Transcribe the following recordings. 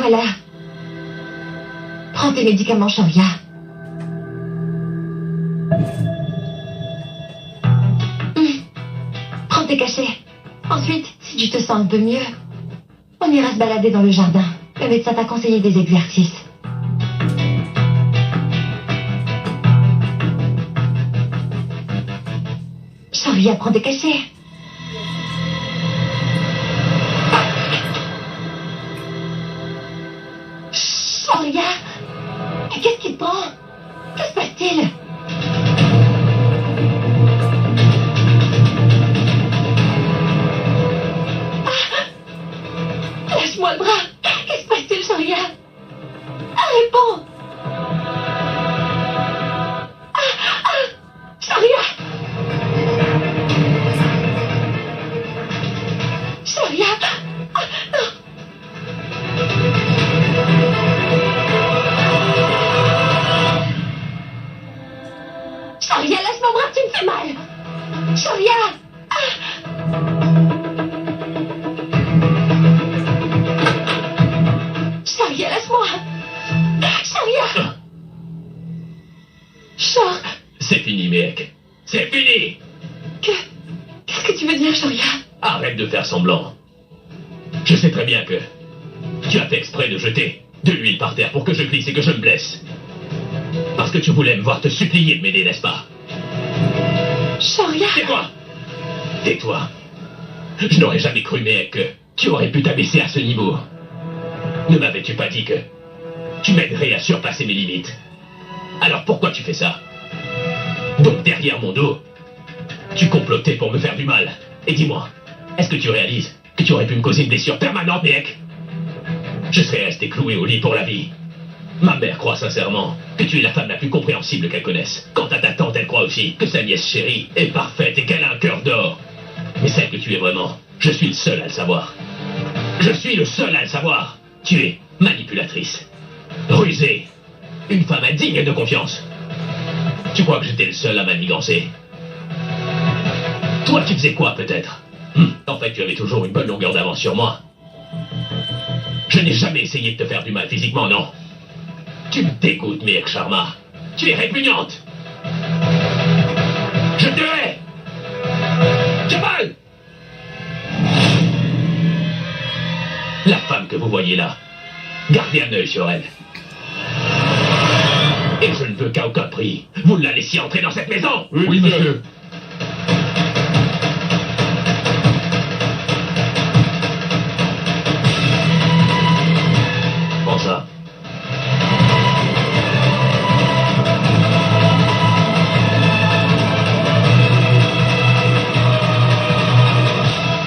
voilà. Prends tes médicaments, Sharia. Prends tes cachets. Ensuite, si tu te sens un peu mieux, on ira se balader dans le jardin. Le médecin t'a conseillé des exercices. Sharia, prends tes cachets. Sharia, qu'est-ce qui te prend? Que se passe-t-il? Lâche-moi le bras. Qu'est-ce qui se passe-t-il, Sharia? Réponds. Sharia. Sharia. Non. Sharia, lâche mon bras, tu me fais mal. Sharia. Sharia, lâche-moi. Sharia. Char. C'est fini, mec. C'est fini. Qu'est-ce que tu veux dire, Sharia? Arrête de faire semblant. Je sais très bien que tu as fait exprès de jeter de l'huile par terre pour que je glisse et que je me blesse. Parce que tu voulais me voir te supplier de m'aider, n'est-ce pas? Sharia. Tais-toi. Tais-toi. Je n'aurais jamais cru, mec, que tu aurais pu t'abaisser à ce niveau. Ne m'avais-tu pas dit que tu m'aiderais à surpasser mes limites? Alors pourquoi tu fais ça? Donc derrière mon dos, tu complotais pour me faire du mal. Et dis-moi, est-ce que tu réalises que tu aurais pu me causer une blessure permanente, mec? Je serais resté cloué au lit pour la vie. Ma mère croit sincèrement que tu es la femme la plus compréhensible qu'elle connaisse. Quant à ta tante, elle croit aussi que sa nièce chérie est parfaite et qu'elle a un cœur d'or. Mais celle que tu es vraiment, je suis le seul à le savoir. Je suis le seul à le savoir. Tu es manipulatrice, rusée, une femme indigne de confiance. Tu crois que j'étais le seul à manigancer? Toi, tu faisais quoi, peut-être? En fait, tu avais toujours une bonne longueur d'avance sur moi. Je n'ai jamais essayé de te faire du mal physiquement, non. Tu me dégoûtes, Mehek Sharma. Tu es répugnante. Je te hais. Jabal! La femme que vous voyez là, gardez un œil sur elle. Et je ne veux qu'à aucun prix vous la laissiez entrer dans cette maison. Oui, monsieur. Prends ça.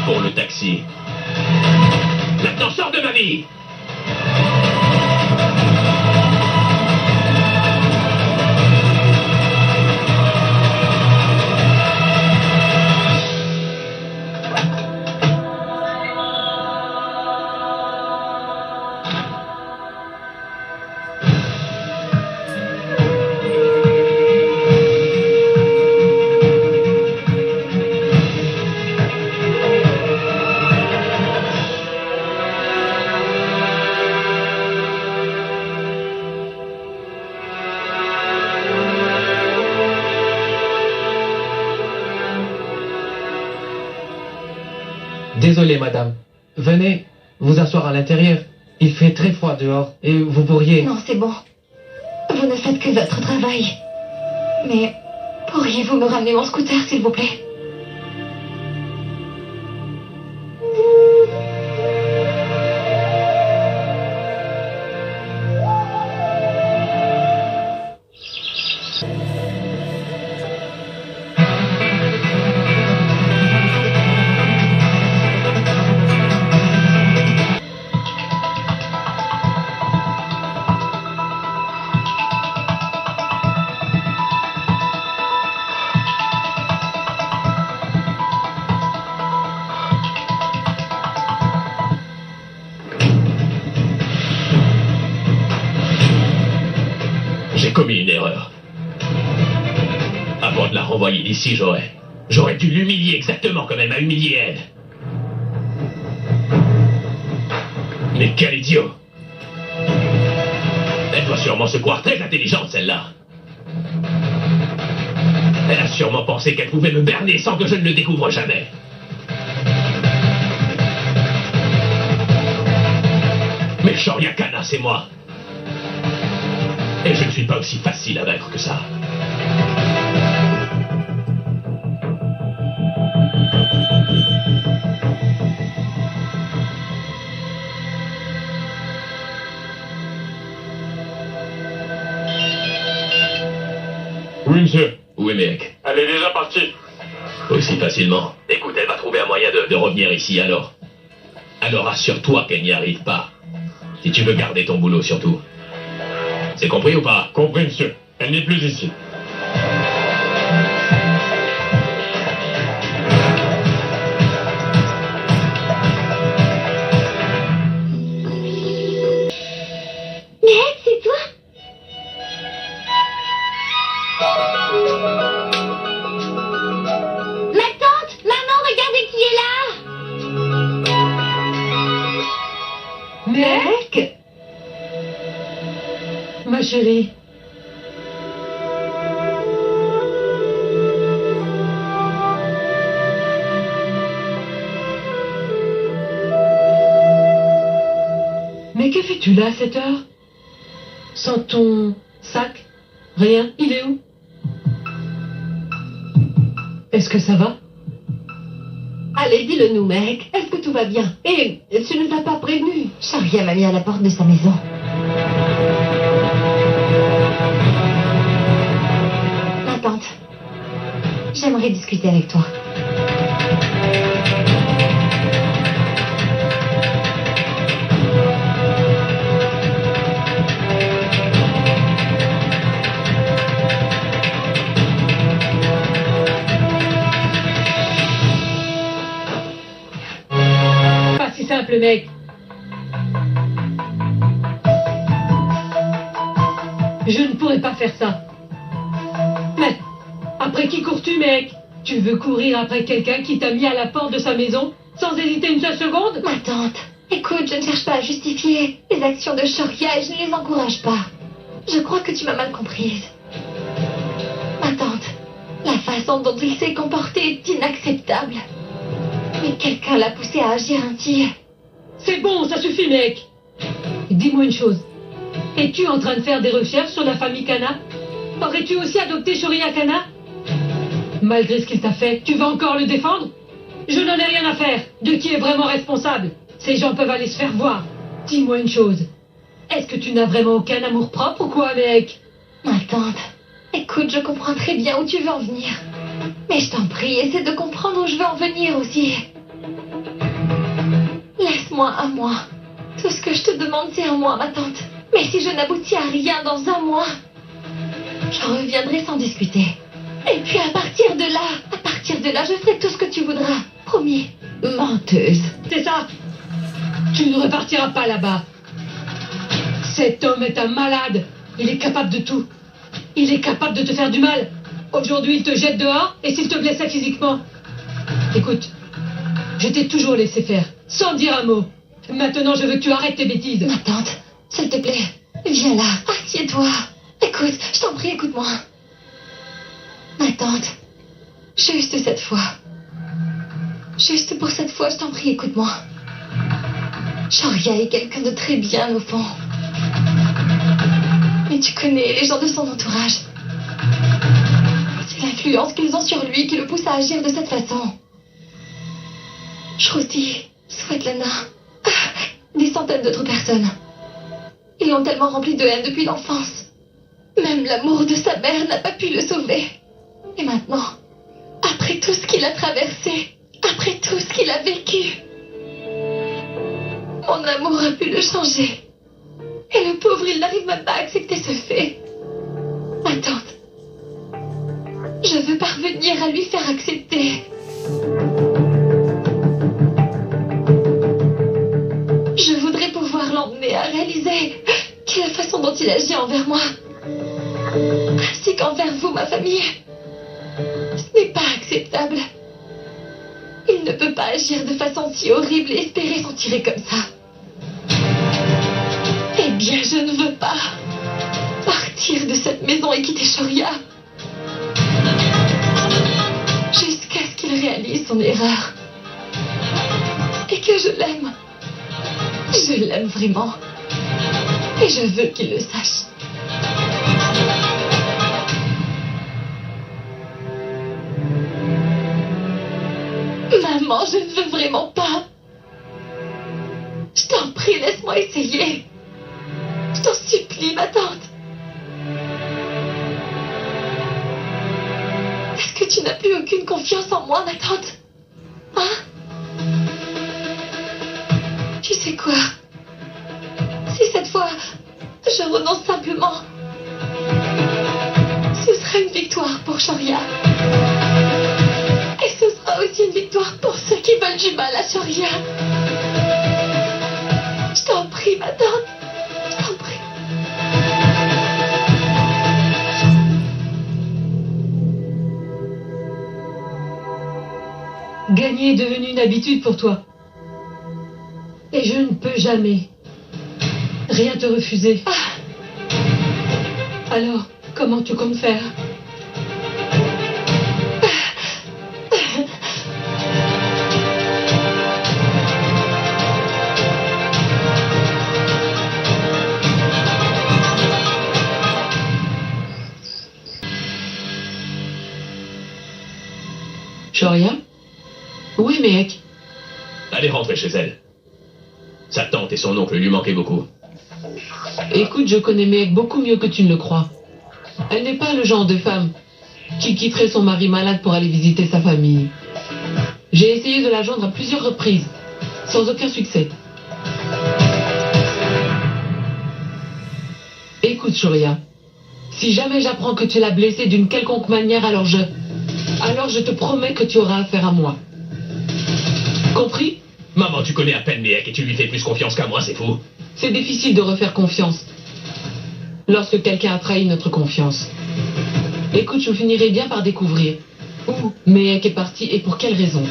Pour le taxi. Maintenant, sors de ma vie! Désolé, madame. Venez vous asseoir à l'intérieur. Il fait très froid dehors et vous pourriez... Non, c'est bon. Vous ne faites que votre travail. Mais pourriez-vous me ramener mon scooter, s'il vous plaît? J'ai commis une erreur. Avant de la renvoyer d'ici, j'aurais dû l'humilier exactement comme elle m'a humilié, elle. Mais quel idiot! doit sûrement se croire très intelligente, celle-là. Elle a sûrement pensé qu'elle pouvait me berner sans que je ne le découvre jamais. Mais Shoria Kana, c'est moi. Et je ne suis pas aussi facile à vaincre que ça. Oui, monsieur. Oui, mec. Elle est déjà partie. Aussi facilement. Écoute, elle va trouver un moyen de revenir ici, alors. Alors assure-toi qu'elle n'y arrive pas. Si tu veux garder ton boulot, surtout. C'est compris ou pas? Compris, monsieur. Elle n'est plus ici. Mec, c'est toi? Ma tante! Maman, regardez qui est là! Mec? Ma chérie. Mais que fais-tu là à cette heure? Sans ton sac? Rien? Il est où? Est-ce que ça va? Allez, dis-le nous, mec. Est-ce que tout va bien? Et tu nous as pas prévenus? Shoria m'a mis à la porte de sa maison. Ma tante, j'aimerais discuter avec toi. Pas si simple, mec. Je ne pourrais pas faire ça. Mais, après qui cours-tu, mec? Tu veux courir après quelqu'un qui t'a mis à la porte de sa maison sans hésiter une seule seconde? Ma tante, écoute, je ne cherche pas à justifier les actions de Shoria et je ne les encourage pas. Je crois que tu m'as mal comprise. Ma tante, la façon dont il s'est comporté est inacceptable. Mais quelqu'un l'a poussé à agir ainsi. C'est bon, ça suffit, mec. Dis-moi une chose. Es-tu en train de faire des recherches sur la famille Kana? Aurais-tu aussi adopté Shoria Kana? Malgré ce qu'il t'a fait, tu vas encore le défendre? Je n'en ai rien à faire. De qui est vraiment responsable? Ces gens peuvent aller se faire voir. Dis-moi une chose. Est-ce que tu n'as vraiment aucun amour-propre ou quoi, mec? Ma tante, écoute, je comprends très bien où tu veux en venir. Mais je t'en prie, essaie de comprendre où je veux en venir aussi. Laisse-moi un mois. Tout ce que je te demande, c'est un mois, ma tante. Mais si je n'aboutis à rien dans un mois, je reviendrai sans discuter. Et puis à partir de là, je ferai tout ce que tu voudras. Promis. Menteuse. C'est ça. Tu ne repartiras pas là-bas. Cet homme est un malade. Il est capable de tout. Il est capable de te faire du mal. Aujourd'hui, il te jette dehors et s'il te blessait physiquement. Écoute, je t'ai toujours laissé faire, sans dire un mot. Maintenant, je veux que tu arrêtes tes bêtises. Ma tante, s'il te plaît, viens là, assieds-toi. Écoute, je t'en prie, écoute-moi. Ma tante, juste cette fois. Juste pour cette fois, je t'en prie, écoute-moi. Shoria est quelqu'un de très bien au fond. Mais tu connais les gens de son entourage. C'est l'influence qu'ils ont sur lui qui le pousse à agir de cette façon. Shruti, Svetlana, des centaines d'autres personnes. Ils l'ont tellement rempli de haine depuis l'enfance. Même l'amour de sa mère n'a pas pu le sauver. Et maintenant, après tout ce qu'il a traversé, après tout ce qu'il a vécu, mon amour a pu le changer. Et le pauvre, il n'arrive même pas à accepter ce fait. Ma tante, je veux parvenir à lui faire accepter. Je voudrais pouvoir l'emmener à réaliser que la façon dont il agit envers moi, ainsi qu'envers vous, ma famille, ce n'est pas acceptable. Il ne peut pas agir de façon si horrible et espérer s'en tirer comme ça. Eh bien, je ne veux pas. partir de cette maison et quitter Shoria. Jusqu'à ce qu'il réalise son erreur. Et que je l'aime. Je l'aime vraiment. Et je veux qu'il le sache. Maman, je ne veux vraiment pas. Je t'en prie, laisse-moi essayer. Je t'en supplie, ma tante. Est-ce que tu n'as plus aucune confiance en moi, ma tante? Hein? Tu sais quoi? Si cette fois, je renonce simplement, ce sera une victoire pour Shoria. Et ce sera aussi une victoire pour ceux qui veulent du mal à Shoria. Je t'en prie, ma tante. Je t'en prie. Gagner est devenu une habitude pour toi. Et je ne peux jamais rien te refuser. Alors, comment tu comptes faire? Shoria? Oui, Mehek. Allez rentrer chez elle. Sa tante et son oncle lui manquaient beaucoup. Écoute, je connais Mehek beaucoup mieux que tu ne le crois. Elle n'est pas le genre de femme qui quitterait son mari malade pour aller visiter sa famille. J'ai essayé de la joindre à plusieurs reprises, sans aucun succès. Écoute, Shoria, si jamais j'apprends que tu l'as blessée d'une quelconque manière, alors je te promets que tu auras affaire à moi. Compris? Maman, tu connais à peine Mehek et tu lui fais plus confiance qu'à moi, c'est fou. C'est difficile de refaire confiance lorsque quelqu'un a trahi notre confiance. Écoute, je finirai bien par découvrir où Mehek est parti et pour quelle raison.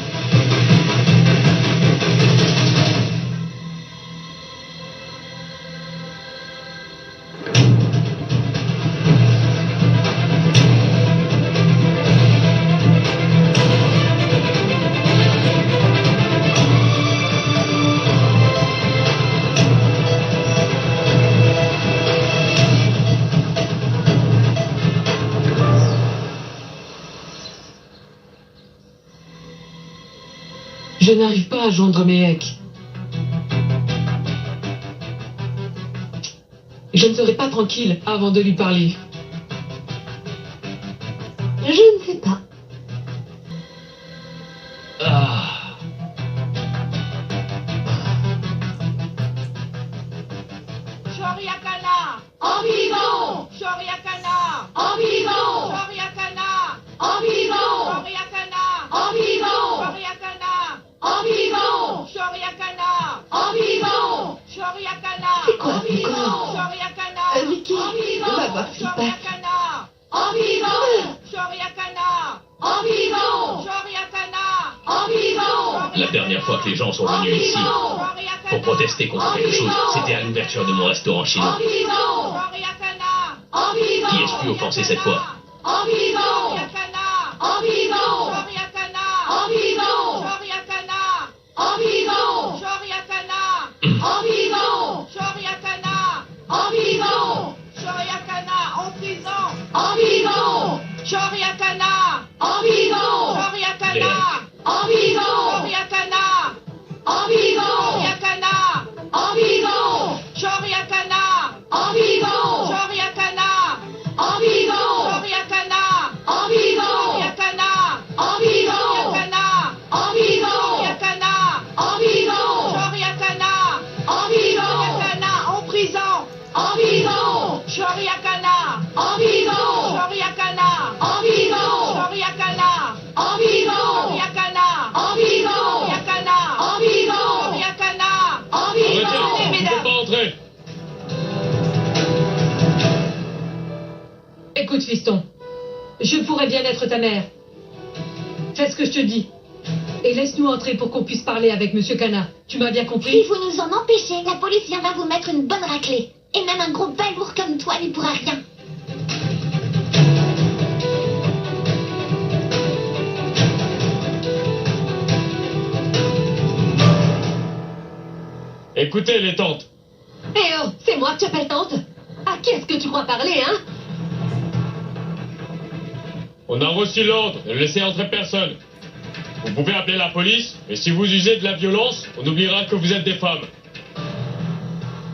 Je n'arrive pas à joindre Mehek. Je ne serai pas tranquille avant de lui parler. Je ne sais pas. Shoria Kana! En prison! Shoria Kana! En prison! Shoria Kana! En prison! Shoria Kana! En prison! Shoria Kana! En prison! Shoria Kana! En prison! Shoria Kana! C'est quoi En ce prison! con? Shoria Kana! Vicky, En prison! va voir ce qui se Shoria passe. Kana! En prison! Shoria Kana! En prison! Shoria Kana! En prison! La dernière fois que les gens sont venus ici pour protester contre quelque chose, c'était à l'ouverture de mon restaurant chinois. Qui ai-je pu offenser cette fois? En prison! En prison! En prison! En prison! En prison! En prison! Shoryakana en prison! En prison! Shoryakana! En prison! Shoryakana! En prison! Shoryakana! En prison! Shoryakana! En prison! Shoryakana! En prison! Shoryakana! En prison! Shoryakana! En prison! Shoryakana! En prison! Shoryakana! En prison! Shoryakana! En prison! Shoryakana! En prison! Shoryakana en prison! En prison! Shoryakana! En prison! Shoryakana! En prison! Shoryakana! En prison! Shoryakana! En prison! Shoryakana! En prison! Shoryakana! En prison! Arrêtez, vous ne pouvez pas entrer. Écoute, fiston, je pourrais bien être ta mère. Fais ce que je te dis. Et laisse-nous entrer pour qu'on puisse parler avec Monsieur Kana. Tu m'as bien Si compris? vous nous en empêchez, la police viendra vous mettre une bonne raclée. Et même un gros balourd comme toi n'y pourra rien. Écoutez, les tantes. Eh oh, c'est moi que tu appelles tante? À qui est-ce que tu crois parler, hein? On a reçu l'ordre de ne laisser entrer personne. Vous pouvez appeler la police, mais si vous usez de la violence, on oubliera que vous êtes des femmes.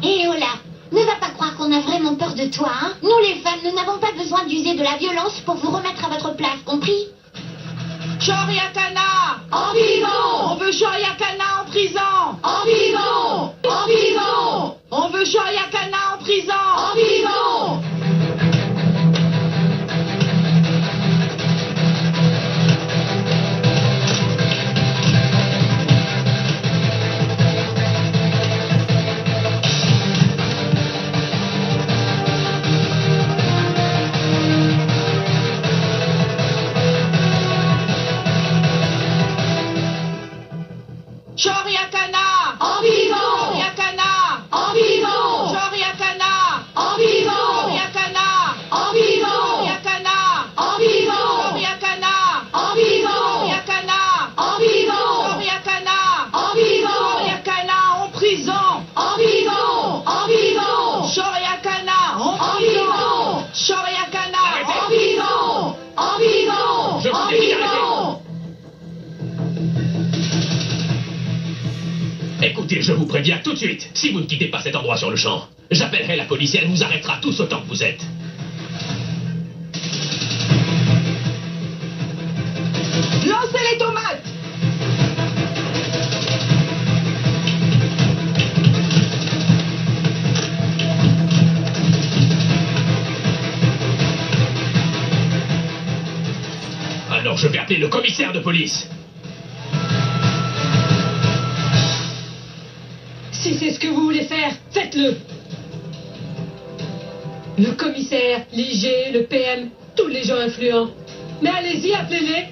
Et oh là, ne va pas croire qu'on a vraiment peur de toi, hein? Nous les femmes, nous n'avons pas besoin d'user de la violence pour vous remettre à votre place, compris? Shoryakana! En vivant! On veut Shoryakana en prison! En vivant! En vivant! On veut Shoryakana en prison! En vivant! Shoryakana! En vivant! Shoryakana! En vivant! Shoryakana! En vivant! Shoryakana! En vivant! Shoryakana! En vivant! Shoryakana! En vivant! Shoryakana! En vivant! Shoryakana! En vivant! Shoryakana en prison! En vivant! En vivant! Shoryakana en En prison! vivant! Shoryakana En vivant! En vivant! Je vous En ai dit vivant! Écoutez, je vous préviens tout de suite. Si vous ne quittez pas cet endroit sur le champ, j'appellerai la police et elle vous arrêtera tous autant que vous êtes. Lancez les tomates! Alors je vais appeler le commissaire de police. Si c'est ce que vous voulez faire, faites-le. Le commissaire, l'IG, le PM, tous les gens influents. Mais allez-y, appelez-les.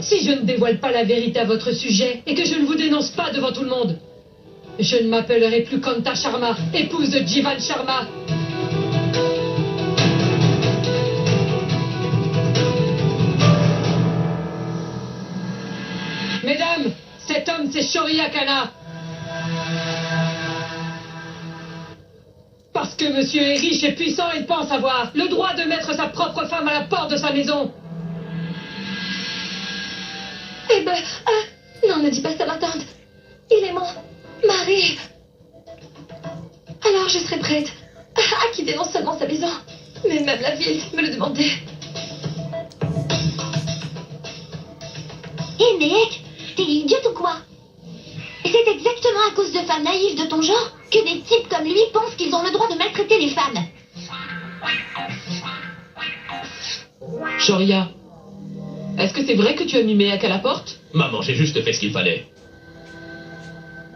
Si je ne dévoile pas la vérité à votre sujet et que je ne vous dénonce pas devant tout le monde, je ne m'appellerai plus Kanta Sharma, épouse de Jivan Sharma. Mesdames, cet homme c'est Shoryakana. Parce que monsieur est riche et puissant, il pense avoir le droit de mettre sa propre femme à la porte de sa maison. Eh ben, non, ne dis pas ça, ma tante. Il est mon mari. Alors je serai prête à quitter non seulement sa maison, mais même la ville me le demandait. Hé, Mehek, t'es idiote ou quoi? C'est exactement à cause de femmes naïves de ton genre que des types comme lui pensent qu'ils ont le droit de maltraiter les femmes. Shoria, est-ce que c'est vrai que tu as mis Mehek à la porte? Maman, j'ai juste fait ce qu'il fallait.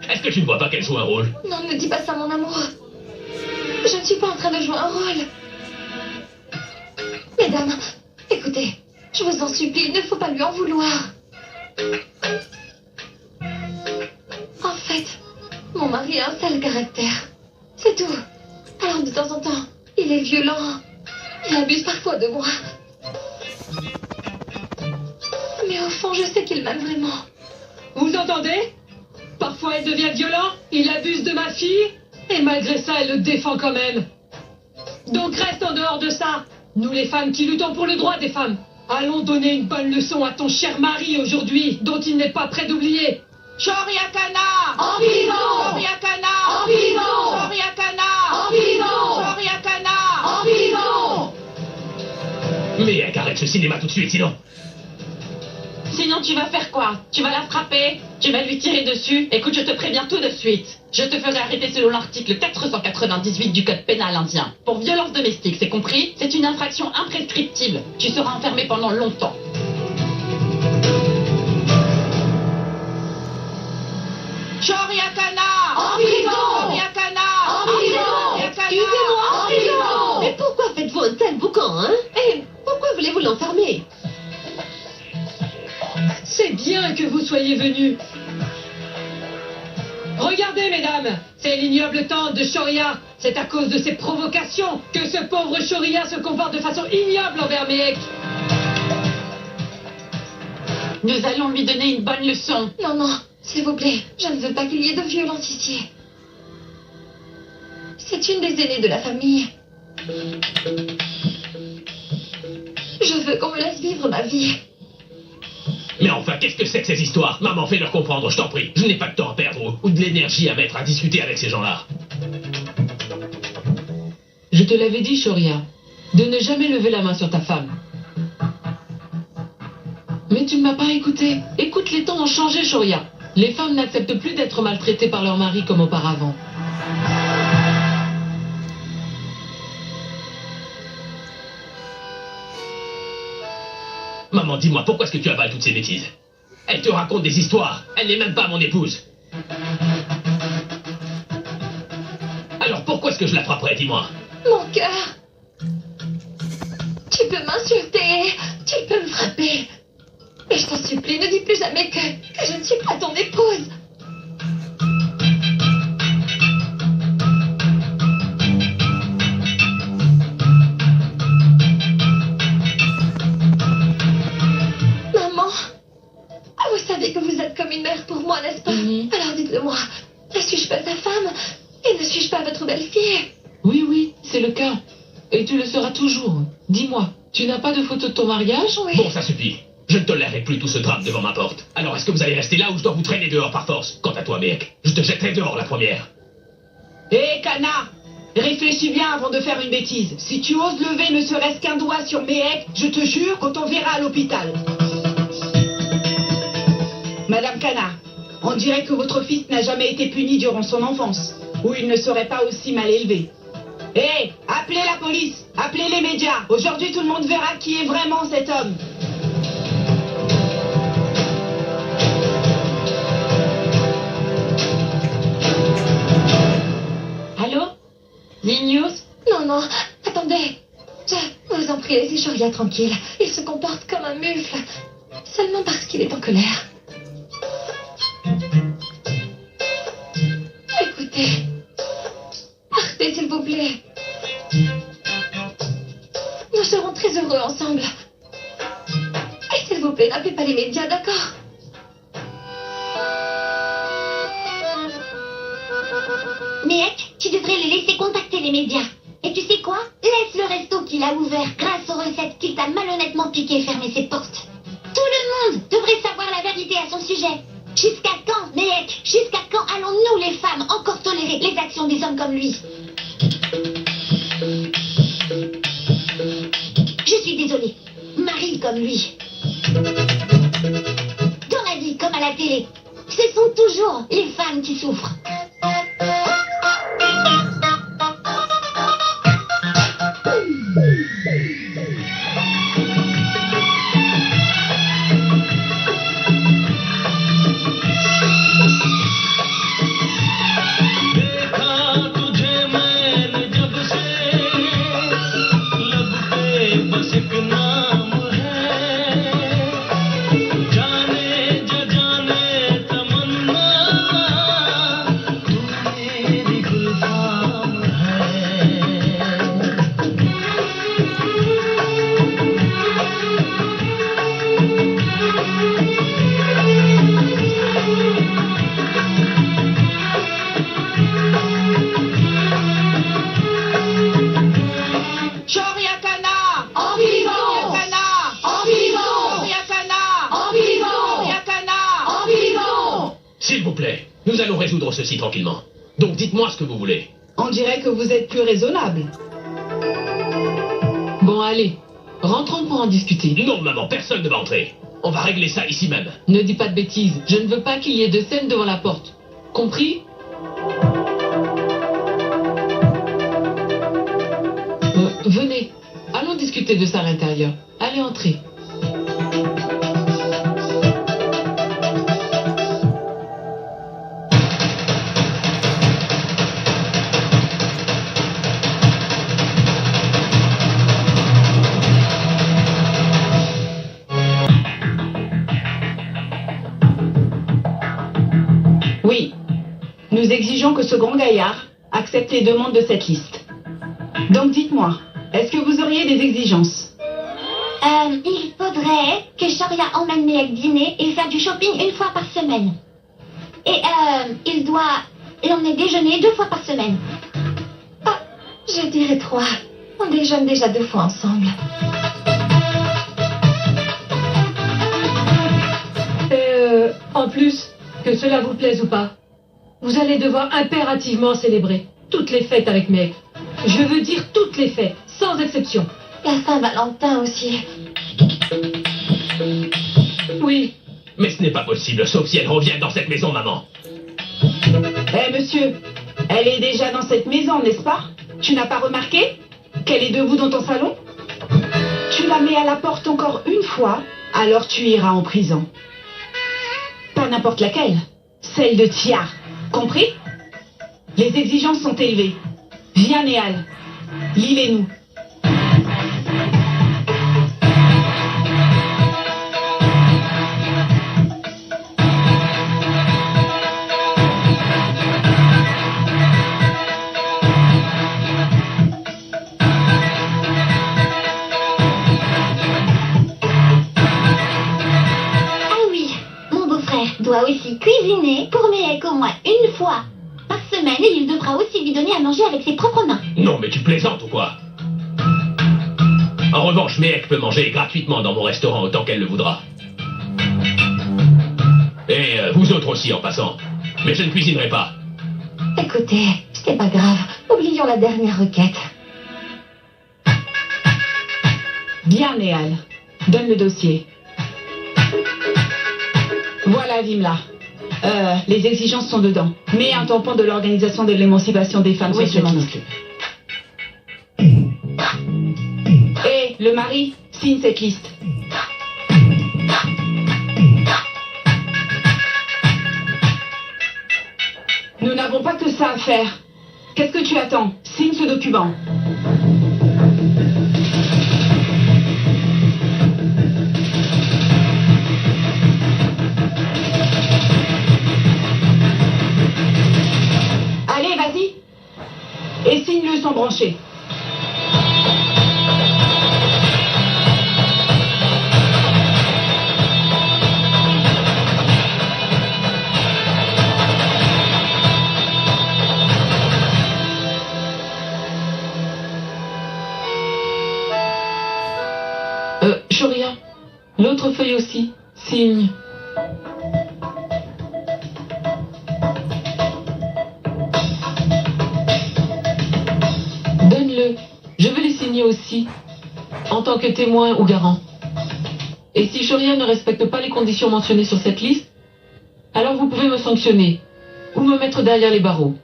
Est-ce que tu ne vois pas qu'elle joue un rôle? Non, ne dis pas ça, mon amour. Je ne suis pas en train de jouer un rôle. Mesdames, écoutez, je vous en supplie, il ne faut pas lui en vouloir. En fait, mon mari a un sale caractère. C'est tout. Alors de temps en temps, il est violent. Il abuse parfois de moi. Mais au fond, je sais qu'il m'aime vraiment. Vous entendez? Parfois elle devient violente, il abuse de ma fille, et malgré ça elle le défend quand même. Donc reste en dehors de ça. Nous les femmes qui luttons pour le droit des femmes, allons donner une bonne leçon à ton cher mari aujourd'hui, dont il n'est pas prêt d'oublier. Shoryakana! En vivant! Shoryakana! En vivant! Shoryakana! En vivant! Shoryakana! En vivant! Mais arrête ce cinéma tout de suite, sinon... Sinon, tu vas faire quoi? Tu vas la frapper? Tu vas lui tirer dessus? Écoute, je te préviens tout de suite. Je te ferai arrêter selon l'article 498 du Code pénal indien. Pour violence domestique, c'est compris? C'est une infraction imprescriptible. Tu seras enfermé pendant longtemps. Shoryakana! En vivant! Shoryakana! En vivant! Excusez-moi, En vivant! mais pourquoi faites-vous un tel boucan, hein? Et pourquoi voulez-vous l'enfermer? C'est bien que vous soyez venus. Regardez, mesdames, c'est l'ignoble tante de Shoria. C'est à cause de ses provocations que ce pauvre Shoria se comporte de façon ignoble envers Mehek. Nous allons lui donner une bonne leçon. Non, non, S'il vous plaît, je ne veux pas qu'il y ait de violence ici. C'est une des aînées de la famille. Je veux qu'on me laisse vivre ma vie. Mais enfin, qu'est-ce que c'est que ces histoires? Maman, fais-leur comprendre, je t'en prie. Je n'ai pas de temps à perdre ou de l'énergie à mettre à discuter avec ces gens-là. Je te l'avais dit, Shoria, de ne jamais lever la main sur ta femme. Mais tu ne m'as pas écouté. Écoute, les temps ont changé, Shoria. Les femmes n'acceptent plus d'être maltraitées par leur mari comme auparavant. Maman, dis-moi, pourquoi est-ce que tu avales toutes ces bêtises? Elle te raconte des histoires. Elle n'est même pas mon épouse. Alors pourquoi est-ce que je la frapperais, dis-moi? Mon cœur. Tu peux m'insulter, tu peux me frapper. Mais je t'en supplie, ne dis plus jamais que je ne suis pas ton épouse. Maman, vous savez que vous êtes comme une mère pour moi, n'est-ce pas? Alors dites-le-moi, ne suis-je pas ta femme et ne suis-je pas votre belle-fille? Oui, oui, c'est le cas. Et tu le seras toujours. Dis-moi, tu n'as pas de photo de ton mariage? Oui. Bon, ça suffit. Je ne tolérerai plus tout ce drame devant ma porte. Alors est-ce que vous allez rester là ou je dois vous traîner dehors par force? Quant à toi, Mehek, je te jetterai dehors la première. Hé, Kana, réfléchis bien avant de faire une bêtise. Si tu oses lever ne serait-ce qu'un doigt sur Mehek, je te jure qu'on t'enverra à l'hôpital. Madame Kana, on dirait que votre fils n'a jamais été puni durant son enfance, ou il ne serait pas aussi mal élevé. Hé, appelez la police, appelez les médias. Aujourd'hui, tout le monde verra qui est vraiment cet homme. Allô? News? Non, non, attendez. Je vous en prie, laissez Shoria tranquille. Il se comporte comme un mufle. Seulement parce qu'il est en colère. Écoutez. Partez, s'il vous plaît. Nous serons très heureux ensemble. Et s'il vous plaît, n'appelez pas les médias, d'accord? Mehek, tu devrais les laisser contacter les médias. Et tu sais quoi? Laisse le resto qu'il a ouvert grâce aux recettes qu'il t'a malhonnêtement piqué fermer ses portes. Tout le monde devrait savoir la vérité à son sujet. Jusqu'à quand, Mehek? Jusqu'à quand allons-nous, les femmes, encore tolérer les actions des hommes comme lui? Je suis désolée. Mari comme lui. Dans la vie comme à la télé, ce sont toujours les femmes qui souffrent. Nous allons résoudre ceci tranquillement. Donc dites-moi ce que vous voulez. On dirait que vous êtes plus raisonnable. Bon, allez. Rentrons pour en discuter. Non, maman, personne ne va entrer. On va régler ça ici même. Ne dis pas de bêtises. Je ne veux pas qu'il y ait de scène devant la porte. Compris? Venez. Allons discuter de ça à l'intérieur. Allez, entrez. Oui. Nous exigeons que ce grand gaillard accepte les demandes de cette liste. Donc dites-moi, est-ce que vous auriez des exigences? Il faudrait que Shoria emmène Mehek dîner et faire du shopping une fois par semaine. il doit l'emmener déjeuner 2 fois par semaine. Ah, je dirais 3. On déjeune déjà 2 fois ensemble. Et en plus, que cela vous plaise ou pas, vous allez devoir impérativement célébrer toutes les fêtes avec Meg. Je veux dire toutes les fêtes, sans exception. La Saint-Valentin aussi. Oui. Mais ce n'est pas possible, sauf si elle revient dans cette maison, maman. Eh monsieur, elle est déjà dans cette maison, n'est-ce pas? Tu n'as pas remarqué qu'elle est debout dans ton salon? Tu la mets à la porte encore une fois, alors tu iras en prison. Pas n'importe laquelle, celle de Tiar. Compris? Les exigences sont élevées. Viens, Néal, lis-les-nous. Doit aussi cuisiner pour Méhek au moins une fois par semaine et il devra aussi lui donner à manger avec ses propres mains. Non, mais tu plaisantes ou quoi? En revanche, Méhek peut manger gratuitement dans mon restaurant autant qu'elle le voudra. Et vous autres aussi en passant. Mais je ne cuisinerai pas. Écoutez, c'est pas grave. Oublions la dernière requête. Bien, Néal. Donne le dossier. Voilà, Vimla. Les exigences sont dedans. Mais un tampon de l'Organisation de l'émancipation des femmes socialistes. Et le mari signe cette liste. Nous n'avons pas que ça à faire. Qu'est-ce que tu attends? Signe ce document. Allez, vas-y. Et signe-le sans brancher. Shoria, l'autre feuille aussi. Signe. Donne-le. Je veux les signer aussi. En tant que témoin ou garant. Et si Shoria ne respecte pas les conditions mentionnées sur cette liste, alors vous pouvez me sanctionner. Ou me mettre derrière les barreaux.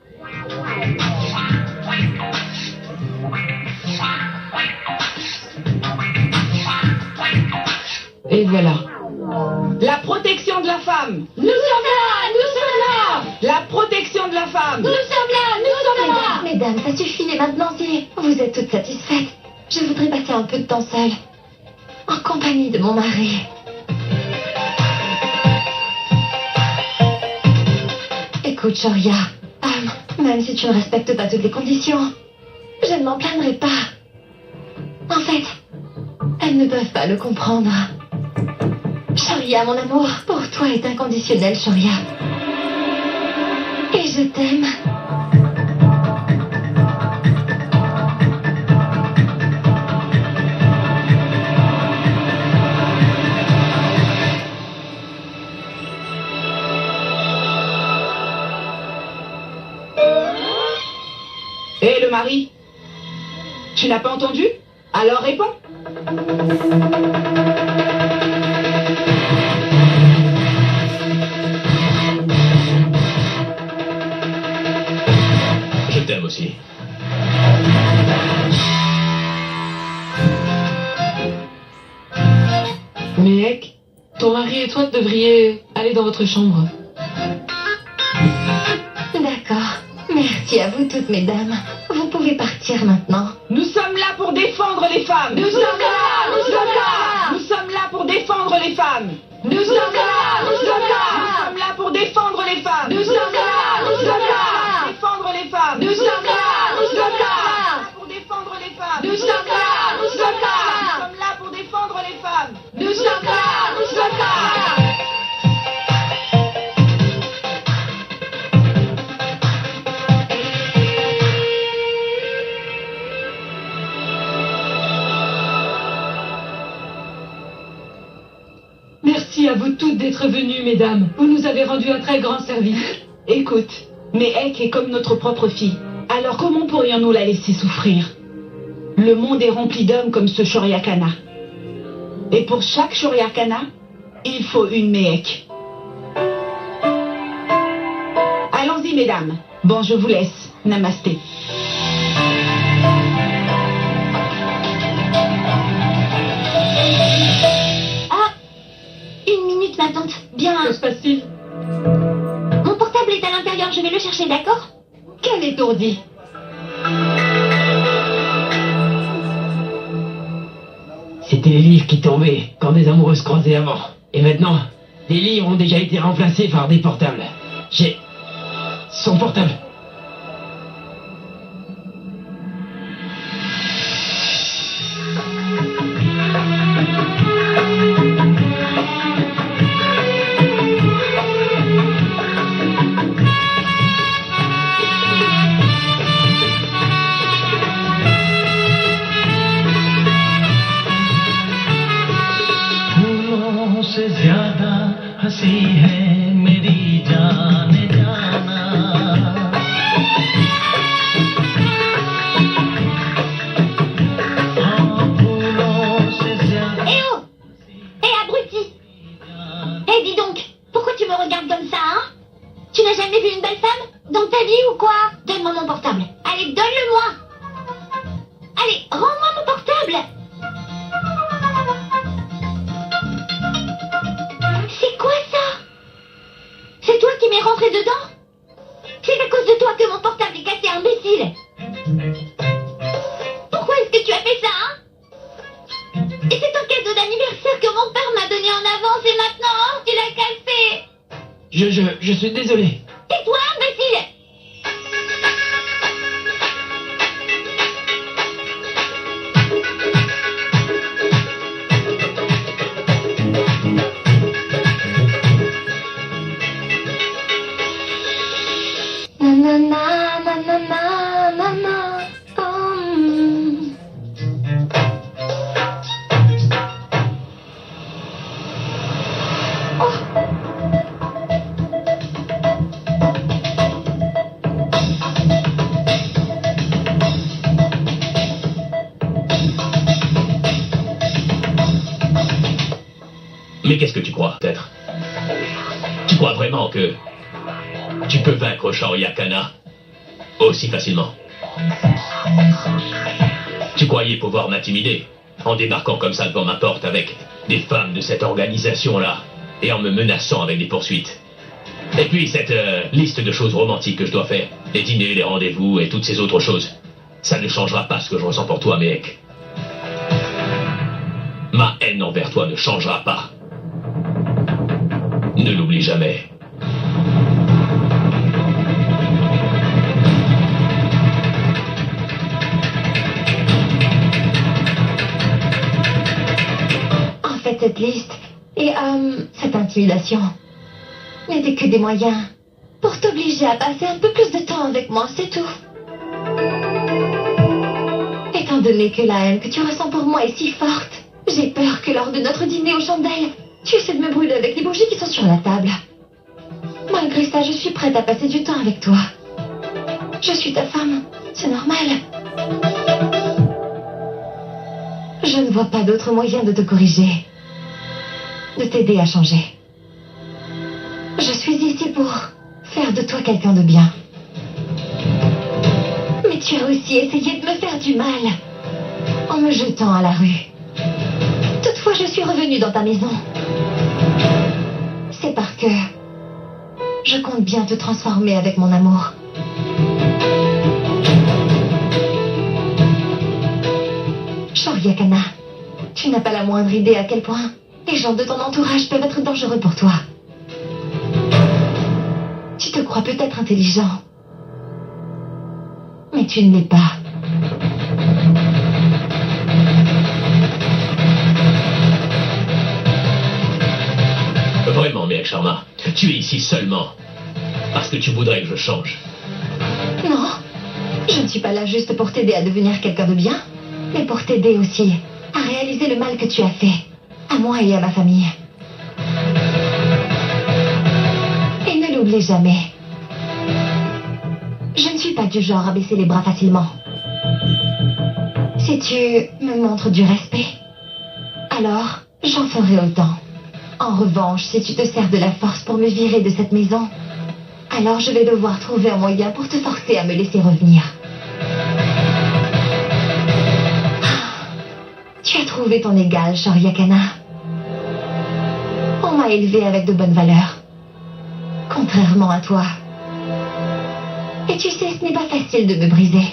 Et voilà. La protection de la femme. Nous sommes là. Nous sommes là. La protection de la femme. Nous sommes là. Nous sommes là. Mesdames, ça suffit, et maintenant, si vous êtes toutes satisfaites, je voudrais passer un peu de temps seule, en compagnie de mon mari. Écoute, Shoria, même si tu ne respectes pas toutes les conditions, je ne m'en plaindrai pas. En fait, elles ne peuvent pas le comprendre. Shoria, mon amour, pour toi est inconditionnel, Shoria. Et je t'aime. Et le mari? Tu n'as pas entendu? Alors réponds. Je t'aime aussi. Méhek, ton mari et toi devriez aller dans votre chambre. D'accord. Merci à vous toutes, mesdames. Vous pouvez partir maintenant. Nous sommes là pour défendre les femmes. Nous sommes là. Nous sommes là. Nous sommes là pour défendre les femmes. Nous sommes là. Nous sommes là. Nous sommes là pour défendre les femmes. Nous sommes là. Nous sommes là. Défendre les femmes. Nous sommes là. Nous sommes là. Pour défendre les femmes. Nous sommes là. Nous sommes là. Nous sommes là pour défendre les femmes. Nous sommes là. Nous sommes là. toutes d'être venues, mesdames. Vous nous avez rendu un très grand service. Écoute, Mehek est comme notre propre fille. Alors comment pourrions-nous la laisser souffrir? Le monde est rempli d'hommes comme ce Shoryakana. Et pour chaque Shoryakana, il faut une Mehek. Allons-y, mesdames. Bon, je vous laisse. Namasté. Ah, une minute, ma tante. Bien. Que se passe-t-il? Mon portable est à l'intérieur, je vais le chercher, d'accord? Quel étourdi! C'était les livres qui tombaient quand des amoureux se croisaient avant. Et maintenant, les livres ont déjà été remplacés par des portables. J'ai... son portable. से ज्यादा हंसी है मेरी जान जाना हाँ फूलों से ज्यादा Eh oh! Eh abruti! Eh dis donc, pourquoi tu me regardes comme ça, hein? Tu n'as jamais vu une belle femme dans ta vie ou quoi? Donne-moi mon portable. Allez, donne-le-moi! Allez, rends-moi mon portable! C'est quoi ça? C'est toi qui m'es rentré dedans? C'est à cause de toi que mon portable est cassé, imbécile! Pourquoi est-ce que tu as fait ça, hein? Et c'est un cadeau d'anniversaire que mon père m'a donné en avance et maintenant, hein, tu l'as cassé! Je suis désolé. Tais-toi, imbécile! Nanana, nanana, nanana, Mais qu'est-ce que tu crois, peut-être? Tu crois vraiment que tu peux vaincre Shoryakana aussi facilement? Tu croyais pouvoir m'intimider en débarquant comme ça devant ma porte avec des femmes de cette organisation-là et en me menaçant avec des poursuites? Et puis cette liste de choses romantiques que je dois faire, les dîners, les rendez-vous et toutes ces autres choses, ça ne changera pas ce que je ressens pour toi, Mehek. Ma haine envers toi ne changera pas. Ne l'oublie jamais. En fait, cette liste et cette intimidation n'étaient que des moyens pour t'obliger à passer un peu plus de temps avec moi, c'est tout. Étant donné que la haine que tu ressens pour moi est si forte, j'ai peur que lors de notre dîner aux chandelles, tu essaies de me brûler avec les bougies qui sont sur la table. Malgré ça, je suis prête à passer du temps avec toi. Je suis ta femme, c'est normal. Je ne vois pas d'autre moyen de te corriger, de t'aider à changer. Je suis ici pour faire de toi quelqu'un de bien. Mais tu as aussi essayé de me faire du mal en me jetant à la rue. Toutefois, je suis revenue dans ta maison. C'est parce que je compte bien te transformer avec mon amour. Shoryakana, tu n'as pas la moindre idée à quel point les gens de ton entourage peuvent être dangereux pour toi. Tu te crois peut-être intelligent, mais tu ne l'es pas. Vraiment, Mehek Sharma, tu es ici seulement parce que tu voudrais que je change. Non, je ne suis pas là juste pour t'aider à devenir quelqu'un de bien, mais pour t'aider aussi à réaliser le mal que tu as fait, à moi et à ma famille. l'ai jamais. Je ne suis pas du genre à baisser les bras facilement. Si tu me montres du respect, alors j'en ferai autant. En revanche, si tu te sers de la force pour me virer de cette maison, alors je vais devoir trouver un moyen pour te forcer à me laisser revenir. Tu as trouvé ton égal, Shoryakana. On m'a élevé avec de bonnes valeurs. Contrairement à toi. Et tu sais, ce n'est pas facile de me briser.